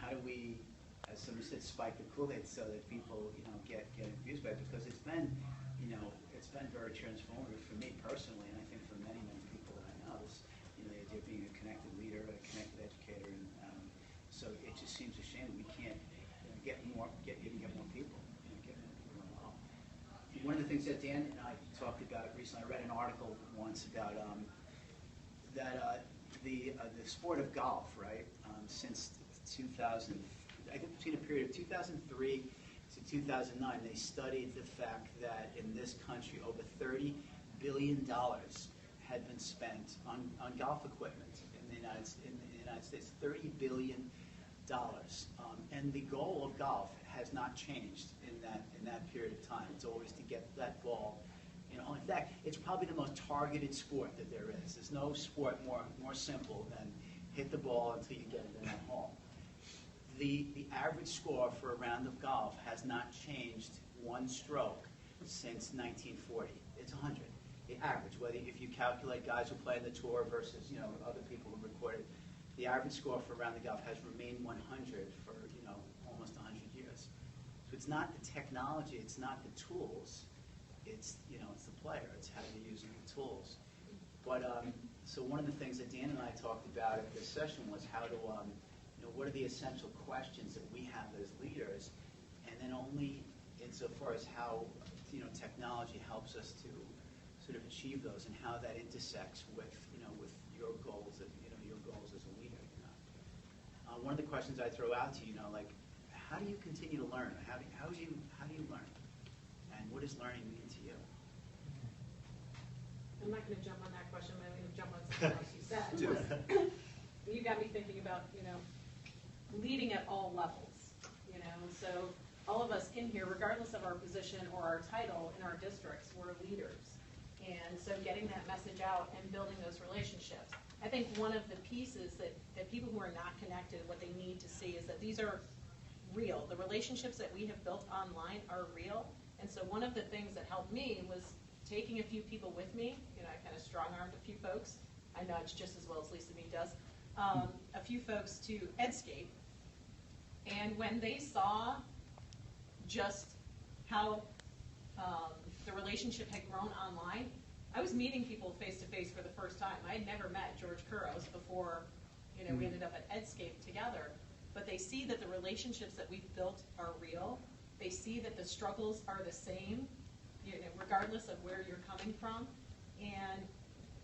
how do we, as someone said, spike the Kool-Aid so that people, get infused by it? Because it's been very transformative for me personally, and I think for many, many people that I know. This, the idea of being a connected leader, a connected educator, and so it just seems a shame we can't get more people, involved. One of the things that Dan and I talked about recently, I read an article once about the sport of golf, right? Since 2000, I think between a period of 2003 to 2009, they studied the fact that in this country over $30 billion had been spent on golf equipment in the United States. $30 billion, and the goal of golf has not changed in that period of time. It's always to get that ball. In fact, it's probably the most targeted sport that there is. There's no sport more simple than hit the ball until you get it in that hole. The average score for a round of golf has not changed one stroke since 1940. It's 100. The average, if you calculate guys who play on the tour versus other people who recorded, the average score for a round of golf has remained 100 for almost 100 years. So it's not the technology, it's not the tools. It's it's the player. It's how you're using the tools. But so one of the things that Dan and I talked about at this session was how to what are the essential questions that we have as leaders, and then only insofar as how technology helps us to sort of achieve those, and how that intersects with with your goals as a leader. One of the questions I throw out to you, like, how do you continue to learn? How do you learn? And what does learning mean to you? I'm not going to jump on that question. I'm going to jump on something else you said. You got me thinking about, leading at all levels. So all of us in here, regardless of our position or our title in our districts, we're leaders. And so getting that message out and building those relationships. I think one of the pieces that people who are not connected, what they need to see is that these are real. The relationships that we have built online are real. And so one of the things that helped me was taking a few people with me. I kind of strong-armed a few folks. I nudge just as well as Lisa Mead does. A few folks to EDCamp. And when they saw just how the relationship had grown online, I was meeting people face-to-face for the first time. I had never met George Kuros before we ended up at EDCamp together. But they see that the relationships that we've built are real. They see that the struggles are the same, regardless of where you're coming from. And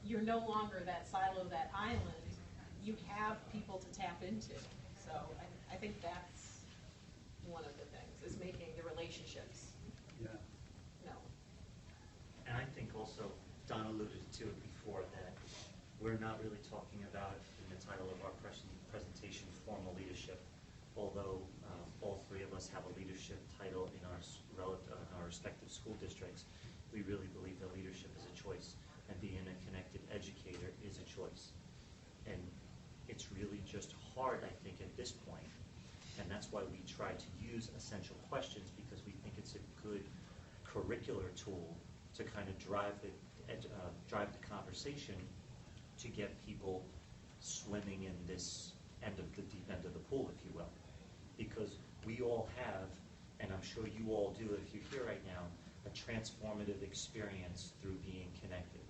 you're no longer that silo, that island. You have people to tap into. So I think that's one of the things, is making the relationships known. And I think also, Don alluded to it before, that we're not really talking about, in the title of our presentation, formal leadership, although all three of us have a leadership title in our respective school districts. We really believe that leadership is a choice, and being a connected educator is a choice. And it's really just hard, I think, at this point, and that's why we try to use essential questions, because we think it's a good curricular tool to kind of drive the conversation to get people swimming in this deep end of the pool, if you will. Because we all have, and I'm sure you all do if you're here right now, a transformative experience through being connected.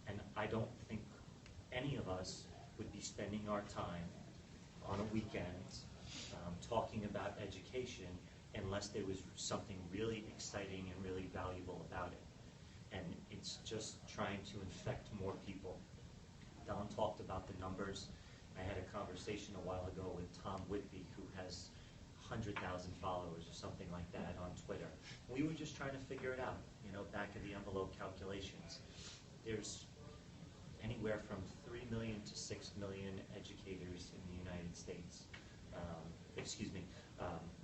And I don't think any of us would be spending our time on a weekend talking about education unless there was something really exciting and really valuable about it. And it's just trying to infect more people. Don talked about the numbers. I had a conversation a while ago with Tom Whitby, who has 100,000 followers or something like that on Twitter. We were just trying to figure it out, back of the envelope calculations. There's anywhere from 3 million to 6 million educators in the United States.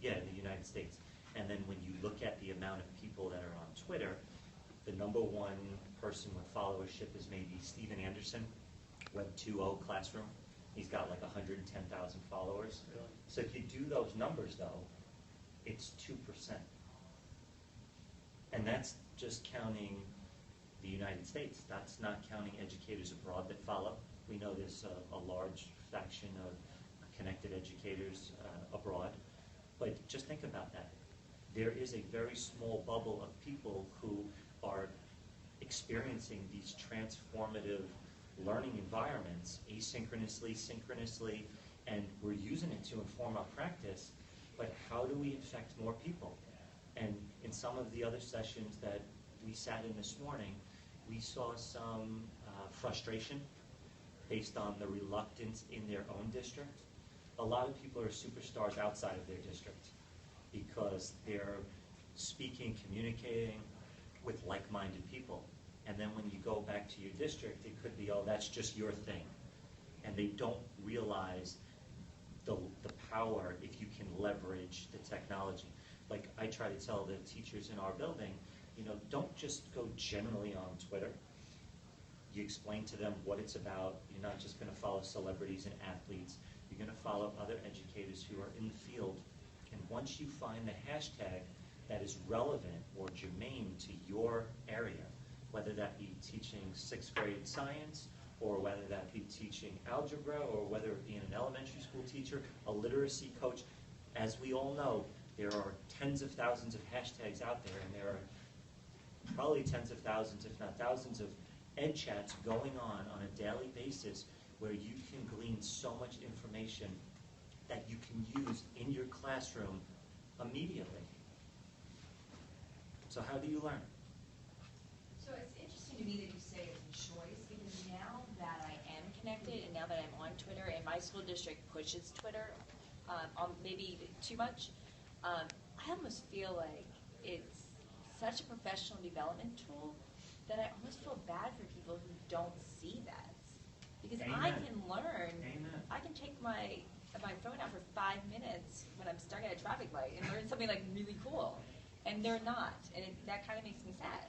In the United States. And then when you look at the amount of people that are on Twitter, the number one person with followership is maybe Steven Anderson, Web 2.0 Classroom. He's got like 110,000 followers. Really? So if you do those numbers, though, it's 2%. And that's just counting the United States. That's not counting educators abroad that follow. We know there's a large faction of connected educators abroad. But just think about that. There is a very small bubble of people who are experiencing these transformative learning environments asynchronously, synchronously, and we're using it to inform our practice, but how do we affect more people? And in some of the other sessions that we sat in this morning, we saw some frustration based on the reluctance in their own district. A lot of people are superstars outside of their district because they're speaking, communicating with like-minded people. And then when you go back to your district, it could be, oh, that's just your thing. And they don't realize the power if you can leverage the technology. Like I try to tell the teachers in our building, you know, don't just go generally on Twitter. You explain to them what it's about. You're not just going to follow celebrities and athletes. You're going to follow other educators who are in the field. And once you find the hashtag that is relevant or germane to your area, whether that be teaching 6th grade science, or whether that be teaching algebra, or whether it be an elementary school teacher, a literacy coach, as we all know, there are tens of thousands of hashtags out there, and there are probably tens of thousands, if not thousands, of ed chats going on a daily basis where you can glean so much information that you can use in your classroom immediately. So how do you learn? So it's interesting to me that you say it's a choice, because now that I am connected and now that I'm on Twitter and my school district pushes Twitter maybe too much, I almost feel like it's such a professional development tool that I almost feel bad for people who don't see that. Because Amen. I can learn, Amen. I can take my phone out for 5 minutes when I'm stuck at a traffic light and learn something like really cool. And they're not, and that kind of makes me sad.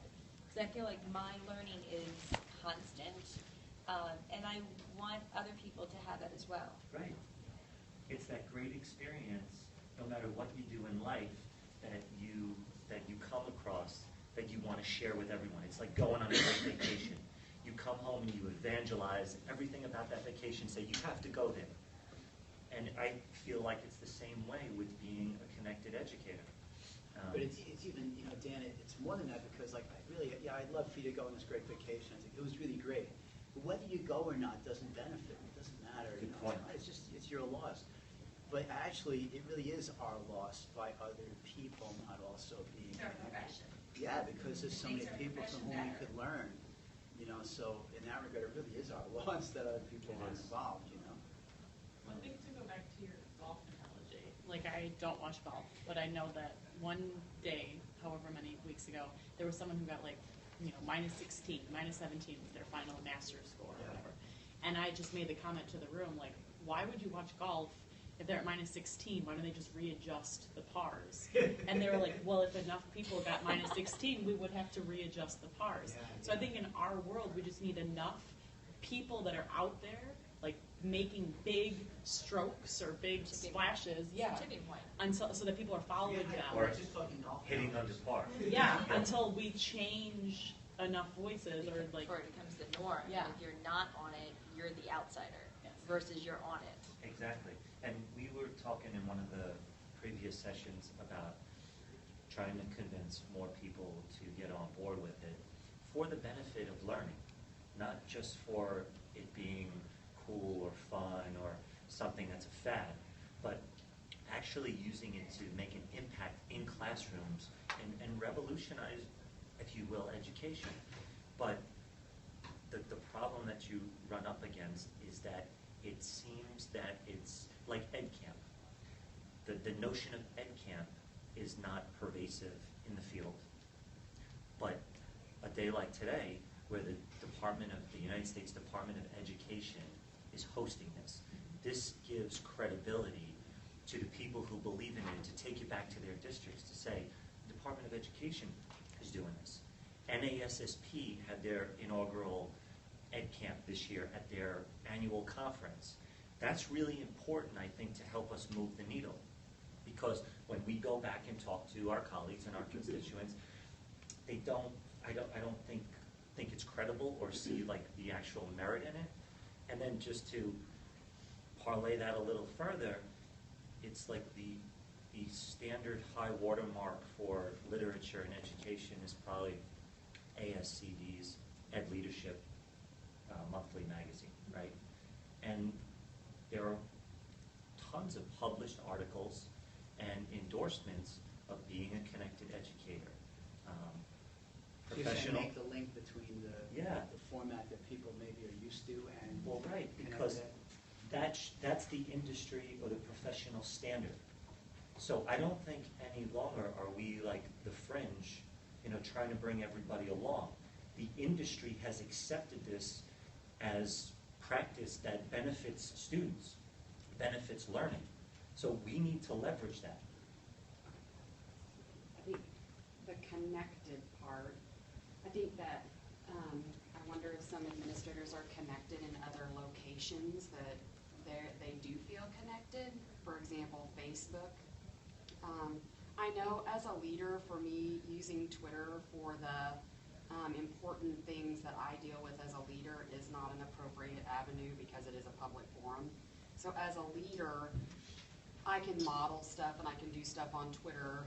Because I feel like my learning is constant, and I want other people to have that as well. Right. It's that great experience, no matter what you do in life, that you come across that you want to share with everyone. It's like going on a great vacation. You come home and you evangelize everything about that vacation, say you have to go there. And I feel like it's the same way with being a connected educator. But it's even, you know, Dan, it's more than that, because like I'd love for you to go on this great vacation. It was really great. But whether you go or not doesn't benefit. It doesn't matter. Good you know, point. It's your loss. But actually, it really is our loss by other people not also being It's our connected. profession. Yeah, because there's so many Makes our people from whom profession we could learn. You know, so in that regard, it really is our loss that other people are Yes. involved. You know. I think to go back to your golf analogy, like I don't watch golf, but I know that one day, however many weeks ago, there was someone who got like, you know, minus 16, minus 17 was their final master's score or Yeah. whatever. And I just made the comment to the room, like, why would you watch golf if they're at minus 16? Why don't they just readjust the pars? And they were like, well, if enough people got minus 16, we would have to readjust the pars. Yeah, So I think in our world, we just need enough people that are out there, like making big strokes or big Tipping- splashes, yeah, Tipping point. until so that people are following them. Or just talking golf. hitting under par. Yeah, until we change enough voices, or like, Before it becomes the norm. Yeah. If you're not on it, you're the outsider Yes. versus you're on it. Exactly. And we were talking in one of the previous sessions about trying to convince more people to get on board with it for the benefit of learning, not just for it being cool or fun or something that's a fad, but actually using it to make an impact in classrooms and revolutionize, if you will, education. But the problem that you run up against is that it seems that it's like EDCamp. The notion of EDCamp is not pervasive in the field. But a day like today, where the United States Department of Education is hosting this gives credibility to the people who believe in it to take it back to their districts to say, the Department of Education is doing this. NASSP had their inaugural EdCamp this year at their annual conference. That's really important, I think, to help us move the needle. Because when we go back and talk to our colleagues and our constituents, I don't think it's credible or see like the actual merit in it. And then just to parlay that a little further, it's like the standard high watermark for literature and education is probably ASCD's Ed Leadership monthly magazine, right? And there are tons of published articles and endorsements of being a connected educator. So you're saying make the link between the format that people maybe are used to and well, right, because that's the industry or the professional standard. So I don't think any longer are we like the fringe, trying to bring everybody along. The industry has accepted this as practice that benefits students, benefits learning. So we need to leverage that. I think the connected part, I think that I wonder if some administrators are connected in other locations that they do feel connected. For example, Facebook. I know as a leader, for me, using Twitter for the important things that I deal with as a leader is not an appropriate avenue because it is a public forum. So as a leader, I can model stuff and I can do stuff on Twitter,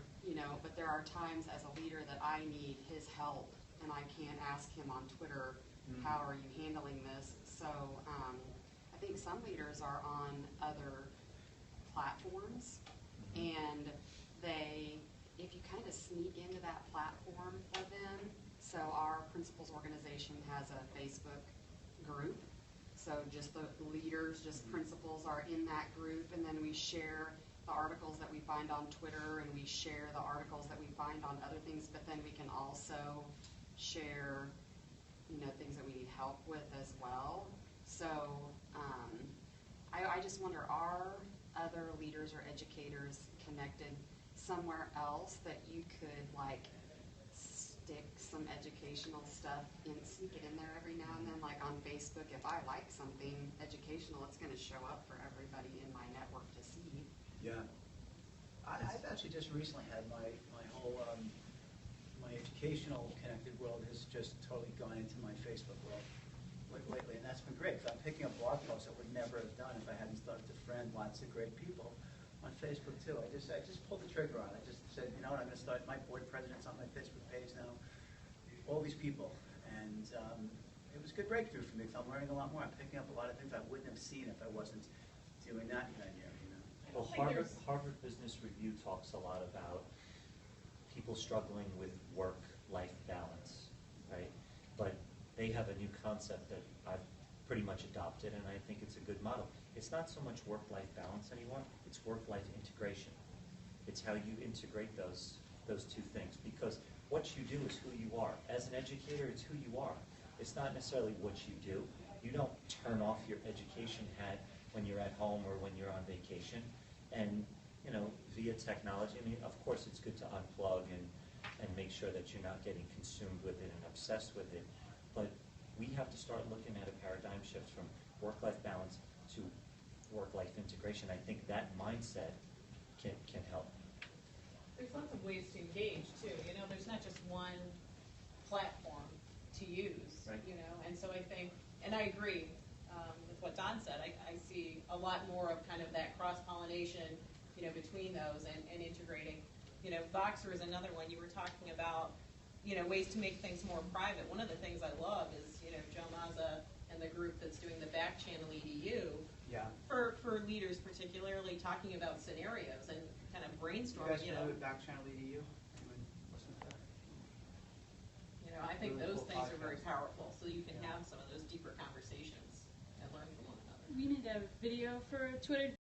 but there are times as a leader that I need his help and I can't ask him on Twitter, how are you handling this? So I think some leaders are on other platforms and if you kind of sneak into that platform for them, so our principals organization has a Facebook group. So just the leaders, just principals are in that group, and then we share the articles that we find on Twitter, and we share the articles that we find on other things, but then we can also share, things that we need help with as well. So I just wonder, are other leaders or educators connected somewhere else that you could stick some educational stuff in, sneak it in there every now and then, like on Facebook? If I like something educational, it's going to show up for everybody in my network to see. Yeah. I've actually just recently had my whole, my educational connected world has just totally gone into my Facebook world lately, and that's been great, because I'm picking up blog posts I would never have done if I hadn't started to friend lots of great people on Facebook too. I just pulled the trigger on it. I just said, I'm going to start my board president's on my Facebook page now. All these people, and it was a good breakthrough for me because I'm learning a lot more. I'm picking up a lot of things I wouldn't have seen if I wasn't doing that kind of year. Well, Harvard Business Review talks a lot about people struggling with work-life balance, right? But they have a new concept that I've pretty much adopted, and I think it's a good model. It's not so much work-life balance anymore, it's work-life integration. It's how you integrate those two things, because what you do is who you are. As an educator, it's who you are. It's not necessarily what you do. You don't turn off your education hat when you're at home or when you're on vacation. And, via technology, of course it's good to unplug and make sure that you're not getting consumed with it and obsessed with it. But we have to start looking at a paradigm shift from work-life balance to work-life integration. I think that mindset can help. There's lots of ways to engage too. There's not just one platform to use. Right. And so I think, and I agree with what Don said. I see a lot more of kind of that cross-pollination, between those and integrating. Voxer is another one. You were talking about, ways to make things more private. One of the things I love is, Joe Mazza and the group that's doing the back channel EDU. Yeah. For leaders particularly, talking about scenarios and kind of brainstorming. You guys familiar with back channel EDU? Anyone listen to that? I think Really those cool things are very podcast. powerful, so you can have some of those deeper conversations and learn from one another. We need a video for Twitter.